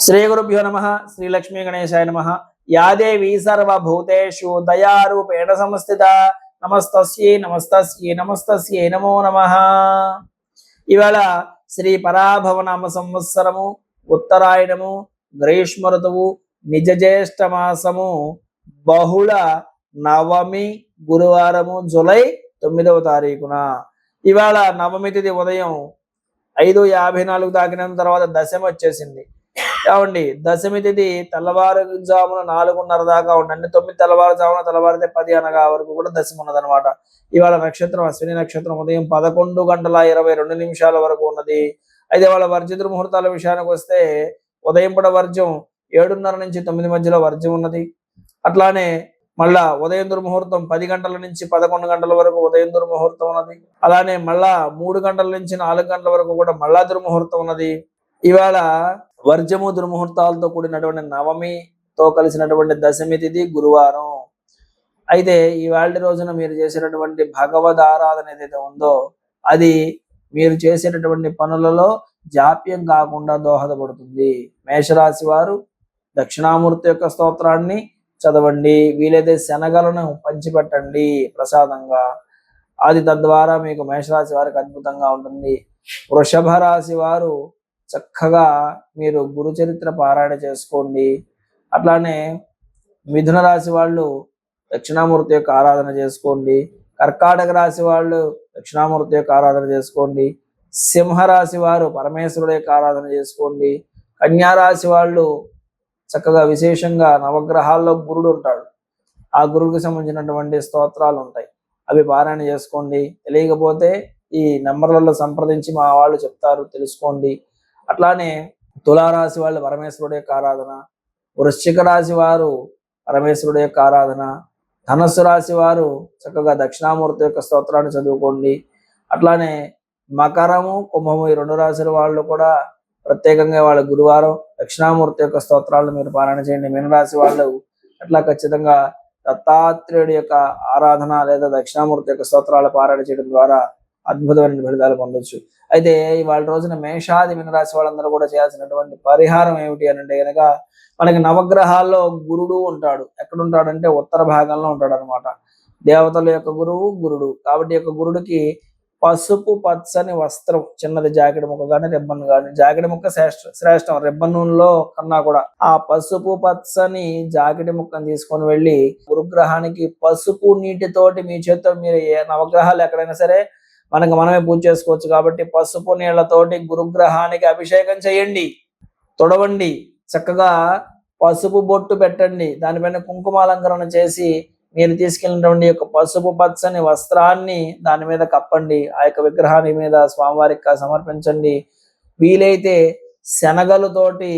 శ్రీ గురుభ్యో నమ. శ్రీ లక్ష్మీ గణేశాయ నమ. యాదేవి సర్వభూతేషు దయారూపేణ సంస్థిత నమస్తస్యై నమస్తస్యై నమస్తస్యై నమో నమ. ఇవాళ శ్రీ పరాభవనామ సంవత్సరము ఉత్తరాయణము గ్రీష్మ ఋతువు నిజ జ్యేష్ఠ మాసము బహుళ నవమి గురువారము జూలై 9వ తారీఖున. ఇవాళ నవమి తిథి ఉదయం 5:54 దాకిన తర్వాత దశమి వచ్చేసింది. ఏమండి, దశమి తిథి తెల్లవారుజామున 4:30 దాకా ఉండండి. 9 తెల్లవారుజామున తెల్లవారితే 10 అనగా వరకు కూడా దశమి ఉన్నదనమాట. ఇవాళ నక్షత్రం అశ్విని నక్షత్రం ఉదయం 11:22 వరకు ఉన్నది. అయితే వాళ్ళ వర్జిత ముహూర్తాల విషయానికి వస్తే ఉదయం పూట వర్జ్యం 7:30 నుంచి 9 మధ్యలో వర్జ్యం ఉన్నది. అట్లానే మళ్ళా ఉదయం దుర్ముహూర్తం 10 గంటల నుంచి 11 గంటల వరకు ఉదయం దుర్ముహూర్తం ఉన్నది. అలానే మళ్ళా 3 గంటల నుంచి 4 గంటల వరకు కూడా మళ్ళా దుర్ముహూర్తం ఉన్నది. ఇవాళ వర్జము దుర్ముహూర్తాలతో కూడినటువంటి నవమితో కలిసినటువంటి దశమి తిథి గురువారం. అయితే ఇవాళ రోజున మీరు చేసేటటువంటి భగవద్ ఆరాధన ఏదైతే ఉందో అది మీరు చేసేటటువంటి పనులలో జాప్యం కాకుండా దోహదపడుతుంది. మేషరాశి వారు దక్షిణామూర్తి యొక్క స్తోత్రాన్ని చదవండి. వీలైతే శనగలను పంచిపెట్టండి ప్రసాదంగా. అది తద్వారా మీకు మేషరాశి వారికి అద్భుతంగా ఉంటుంది. వృషభ రాశి వారు చక్కగా మీరు గురు చరిత్ర పారాయణ చేసుకోండి. అట్లానే మిథున రాశి వాళ్ళు దక్షిణామూర్తి యొక్క ఆరాధన చేసుకోండి. కర్కాటక రాశి వాళ్ళు దక్షిణామూర్తి యొక్క ఆరాధన చేసుకోండి. సింహరాశి వారు పరమేశ్వరుడు యొక్క ఆరాధన చేసుకోండి. కన్యారాశి వాళ్ళు చక్కగా విశేషంగా నవగ్రహాల్లో గురుడు ఉంటాడు, ఆ గురువుకి సంబంధించినటువంటి స్తోత్రాలు ఉంటాయి, అవి పారాయణ చేసుకోండి. తెలియకపోతే ఈ నెంబర్లలో సంప్రదించి మా వాళ్ళు చెప్తారు, తెలుసుకోండి. అట్లానే తులారాశి వాళ్ళు పరమేశ్వరుడు యొక్క ఆరాధన, వృశ్చిక రాశి వారు పరమేశ్వరుడు యొక్క ఆరాధన, ధనస్సు రాశి వారు చక్కగా దక్షిణామూర్తి యొక్క స్తోత్రాన్ని చదువుకోండి. అట్లానే మకరము కుంభము ఈ 2 రాశుల వాళ్ళు కూడా ప్రత్యేకంగా వాళ్ళ గురువారం దక్షిణామూర్తి యొక్క స్తోత్రాలను మీరు పారాయణ చేయండి. మీనరాశి వాళ్ళు అట్లా ఖచ్చితంగా దత్తాత్రేయుడి యొక్క ఆరాధన లేదా దక్షిణామూర్తి యొక్క స్తోత్రాలు పారాయణ చేయడం ద్వారా అద్భుతమైన ఫలితాలు పొందొచ్చు. అయితే ఇవాళ రోజున మేషాది మీనరాశి వాళ్ళందరూ కూడా చేయాల్సినటువంటి పరిహారం ఏమిటి అని అంటే కనుక, మనకి నవగ్రహాల్లో గురుడు ఉంటాడు. ఎక్కడుంటాడంటే ఉత్తర భాగంలో ఉంటాడు అనమాట. దేవతల యొక్క గురువు గురుడు కాబట్టి యొక్క గురుడికి పసుపు పచ్చని వస్త్రం, చిన్నది జాకెట్ ముక్క కానీ రెబ్బన్ కానీ, జాకెట్ ముక్క శ్రేష్టం రెబ్బన్లో కన్నా కూడా, ఆ పసుపు పచ్చని జాకెట్ ముక్కను తీసుకొని వెళ్ళి గురుగ్రహానికి పసుపు నీటితోటి మీ చేతితో, మీరు ఏ నవగ్రహాలు ఎక్కడైనా సరే మనమే పూజ చేసుకోవచ్చు కాబట్టి పసుపు నీళ్లతోటి గురుగ్రహానికి అభిషేకం చేయండి, తొడవండి, చక్కగా పసుపు బొట్టు పెట్టండి, దానిపైన కుంకుమాలంకరణ చేసి మీరు తీసుకెళ్ళినటువంటి యొక్క పసుపు పచ్చని వస్త్రాన్ని దాని మీద కప్పండి. ఆ యొక్క విగ్రహాన్ని మీద స్వామివారికి సమర్పించండి. వీలైతే శనగలతోటి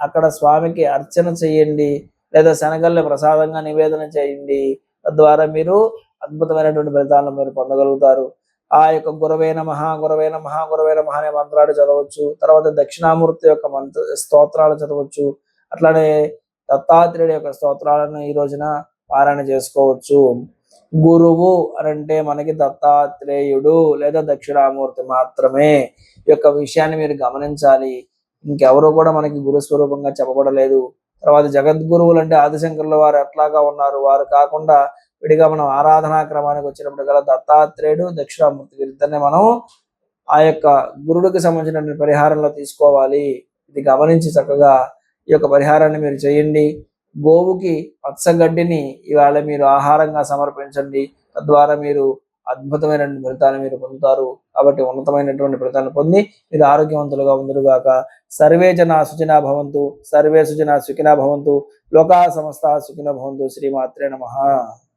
అక్కడ స్వామికి అర్చన చేయండి, లేదా శనగల్ని ప్రసాదంగా నివేదన చేయండి. తద్వారా మీరు అద్భుతమైనటువంటి ఫలితాలను మీరు పొందగలుగుతారు. ఆ యొక్క గురవే నమః గురవే నమః గురవే నమః అనే మంత్రాలు చదవచ్చు. తర్వాత దక్షిణామూర్తి యొక్క స్తోత్రాలు చదవచ్చు. అట్లానే దత్తాత్రేయుడి యొక్క స్తోత్రాలను ఈ రోజున పారాయణ చేసుకోవచ్చు. గురువు అనంటే మనకి దత్తాత్రేయుడు లేదా దక్షిణామూర్తి మాత్రమే. ఈ యొక్క విషయాన్ని మీరు గమనించాలి. ఇంకెవరు కూడా మనకి గురు స్వరూపంగా చెప్పబడలేదు. తర్వాత జగద్గురువులు అంటే ఆదిశంకరుల వారు ఎట్లాగా ఉన్నారు, వారు కాకుండా విడిగా మనం ఆరాధనా క్రమానికి వచ్చినప్పుడు గల దత్తాత్రేయుడు దక్షిణామూర్తి వీరిద్దరిని మనం ఆ యొక్క గురుడికి సంబంధించిన పరిహారంలో తీసుకోవాలి. ఇది గమనించి చక్కగా ఈ యొక్క పరిహారాన్ని మీరు చేయండి. గోవుకి పచ్చగడ్డిని ఇవాళ మీరు ఆహారంగా సమర్పించండి. తద్వారా మీరు అద్భుతమైన ఫలితాన్ని మీరు పొందుతారు. కాబట్టి ఉన్నతమైనటువంటి ఫలితాన్ని పొంది మీరు ఆరోగ్యవంతులుగా ఉందురుగాక. సర్వే జనా సుఖినో భవంతు, సర్వే సుజనా సుఖినో భవంతు, లోకా సమస్తా సుఖినో భవంతు. శ్రీమాత్రే నమః.